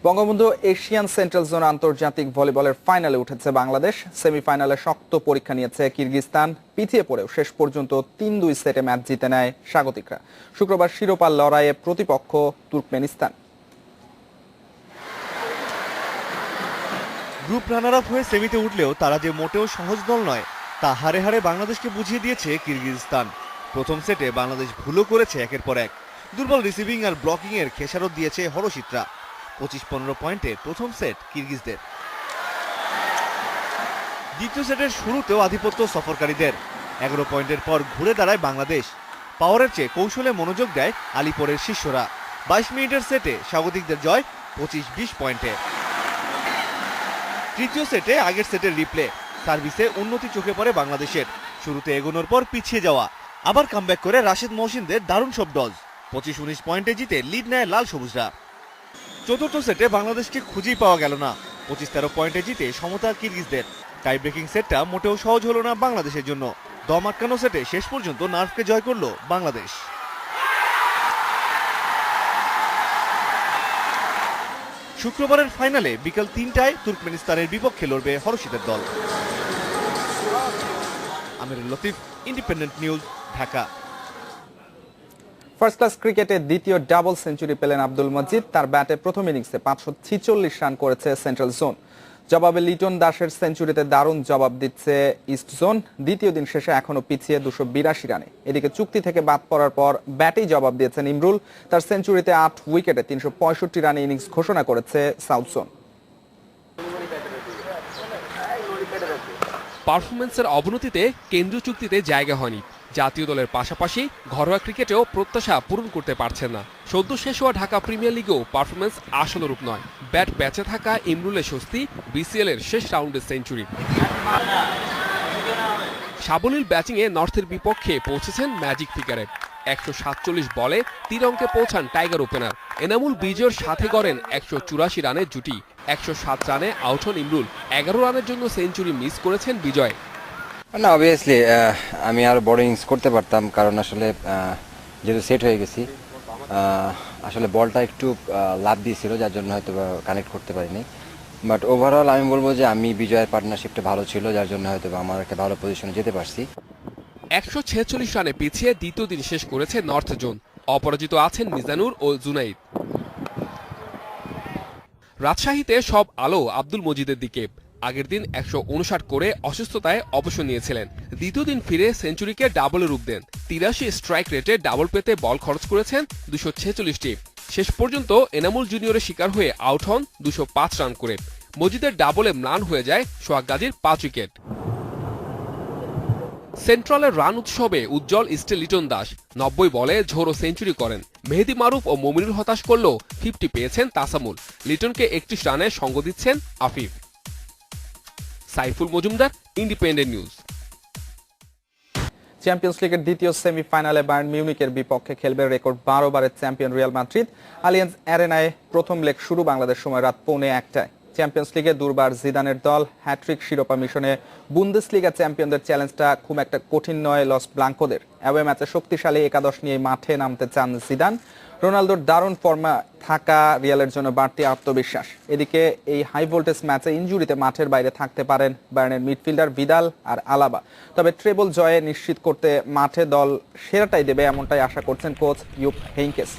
Bangabandhu Asian central zone আন্তর্জাতিক ভলিবলের ফাইনালে উঠেছে বাংলাদেশ। সেমিফাইনালে শক্ত পরীক্ষা নিয়েছে কিরগিজস্তান। পিছিয়ে পড়েও শেষ পর্যন্ত ৩-২ সেটে ম্যাচ জিতে নেয় স্বাগতিকরা। শুক্রবার শিরোপা লড়াইয়ে প্রতিপক্ষ তুর্কমেনিস্তান। গ্রুপ রানার আপ হয়ে সেমিতে উঠলেও তারা যে মোটেও সহজ দল নয় তা হারে হারে বাংলাদেশকে বুঝিয়ে দিয়েছে কিরগিজস্তান। প্রথম সেটে বাংলাদেশ ভুলও করেছে একের পর এক। দুর্বল রিসিভিং আর ব্লকিং এর খেসারত দিয়েছে হরশিত্রা। 25-15 পয়েন্টে প্রথম সেট কিরগিজদের। দ্বিতীয় সেটের শুরুতেও আধিপত্য সফরকারীদের। 11 পয়েন্টের পর ঘুরে দাঁড়ায় বাংলাদেশ। পাওয়ারের চেয়ে কৌশলে মনোযোগ দেয় আলিপুরের শিষ্যরা। 22 মিনিটের সেটে স্বাগতিকদের জয় 25-20 পয়েন্টে। তৃতীয় সেটে আগের সেটের রিপ্লে। সার্ভিসে উন্নতি চোখে পড়ে বাংলাদেশের। শুরুতে এগোনোর পর পিছিয়ে যাওয়া, আবার কামব্যাক করে রাশেদ মহসিনদের দারুণ সব ডজ। 25-19 পয়েন্টে জিতে লিড নেয় লাল সবুজরা। চতুর্থ সেটে বাংলাদেশকে খুঁজেই পাওয়া গেল না। 25-13 পয়েন্টে জিতে সমতা কিরগিজদের। টাই ব্রেকিং সেটটা মোটেও সহজ হলো না বাংলাদেশের জন্য। দম আটকানো সেটে শেষ পর্যন্ত নার্ভকে জয় করল বাংলাদেশ। শুক্রবারের ফাইনালে বিকাল 3টায় তুর্কমেনিস্তানের বিপক্ষে লড়বে হরশিদের দল। Amirul Latif, independent news, Dhaka. First class ক্রিকেটে দ্বিতীয় ডাবল সেঞ্চুরি পেলেন আব্দুল মজিদ। তার ব্যাটে প্রথম ইনিংসে 546 রান করেছে সেন্ট্রাল জোন। জবাবে লিটন দাসের সেঞ্চুরিতে দারুণ জবাব দিচ্ছে ইস্ট জোন। দ্বিতীয় দিন শেষে এখনো পিছিয়ে 282 রানে। এদিকে চুক্তি থেকে বাদ পড়ার পর ব্যাটেই জবাব দিয়েছেন ইমরুল। তার সেঞ্চুরিতে 8 উইকেটে 365 রানে ইনিংস ঘোষণা করেছে সাউথ জোন। পারফরম্যান্সের অবনতিতে কেন্দ্রীয় চুক্তিতে জায়গা হয়নি। জাতীয় দলের পাশাপাশি ঘরোয়া ক্রিকেটেও প্রত্যাশা পূরণ করতে পারছেন না। সদ্য শেষ হওয়া ঢাকা প্রিমিয়ার লিগেও পারফরম্যান্স আশানুরূপ নয়। ব্যাট প্যাচে থাকা ইমরুলের স্বস্তি বিসিএল এর শেষ রাউন্ডের সেঞ্চুরি। সাবলীল ব্যাটিংয়ে নর্থের বিপক্ষে পৌঁছেছেন ম্যাজিক ফিগারে। 147 বলে 3 অঙ্কে পৌঁছান টাইগার ওপেনার। এনামুল বিজয়ের সাথে গড়েন 184 রানের জুটি। 107 রানে আউট হন ইমরুল। 11 রানের জন্য সেঞ্চুরি মিস করেছেন বিজয়। না, অবভিয়াসলি আমি আরো বড় ইনিংস করতে পারতাম, কারণ আসলে যেহেতু সেট হয়ে গেছি, আসলে বলটা একটু লাভ দিয়েছিল, যার জন্য হয়তো কানেক্ট করতে পারিনি। বাট ওভারঅল আমি বলবো যে আমি বিজয়ের পার্টনারশিপটা ভালো ছিল, যার জন্য হয়তো আমার একটা ভালো পজিশনে যেতে পারছি। 146 রানে পিছিয়ে দ্বিতীয় দিন শেষ করেছে নর্থ জোন। অপরাজিত আছেন মিজানুর ও জুনাইদ। রাজশাহীতে সব আলো আব্দুল মজিদের দিকে। আগের দিন 159 করে অসুস্থতায় অবসর নিয়েছিলেন। দ্বিতীয় দিন ফিরে সেঞ্চুরিকে ডাবলে রূপ দেন। 83 স্ট্রাইক রেটে ডাবল পেতে বল খরচ করেছেন 246টি। শেষ পর্যন্ত এনামুল জুনিয়রের শিকার হয়ে আউট হন 205 রান করে। মজিদের ডাবলে ম্লান হয়ে যায় সোহাগ গাজীর 5 উইকেট। সেন্ট্রালের রান উৎসবে উজ্জ্বল ইস্টে লিটন দাস 90 বলে ঝোড়ো সেঞ্চুরি করেন। মেহেদি মারুফ ও মমিনুল হতাশ করলেও 50 পেয়েছেন তাসামুল। লিটনকে 31 রানে সঙ্গ দিচ্ছেন Afif. Saiful Majumdar, independent news. Champions লিগের দ্বিতীয় সেমিফাইনালে বায়ার্ন মিউনিকের বিপক্ষে খেলবে রেকর্ড 12 বারের চ্যাম্পিয়ন রিয়াল মাদ্রিদ। আলিয়ান্স অ্যারেনায় প্রথম লেগ শুরু বাংলাদেশ সময় রাত 1:45টায়। চ্যাম্পিয়ন্স লিগে দুর্বার জিদানের দল হ্যাট্রিক শিরোপা মিশনে বুন্দেসলিগা চ্যাম্পিয়নদের চ্যালেঞ্জটা খুব একটা কঠিন নয় লস ব্লাঙ্কোদের। অ্যাওয়ে ম্যাচে শক্তিশালী একাদশ নিয়ে মাঠে নামতে চান জিদান। রোনালদোর দারুণ ফর্মে থাকা রিয়ালের জন্য বাড়তি আত্মবিশ্বাস। এদিকে এই হাই ভোল্টেজ ম্যাচে ইনজুরিতে মাঠের বাইরে থাকতে পারেন বায়ার্নের মিডফিল্ডার ভিদাল আর আলাবা। তবে ট্রেবল জয়ে নিশ্চিত করতে মাঠে দল সেরাটাই দেবে, এমনটাই আশা করছেন কোচ ইউপ হেইঙ্কেস।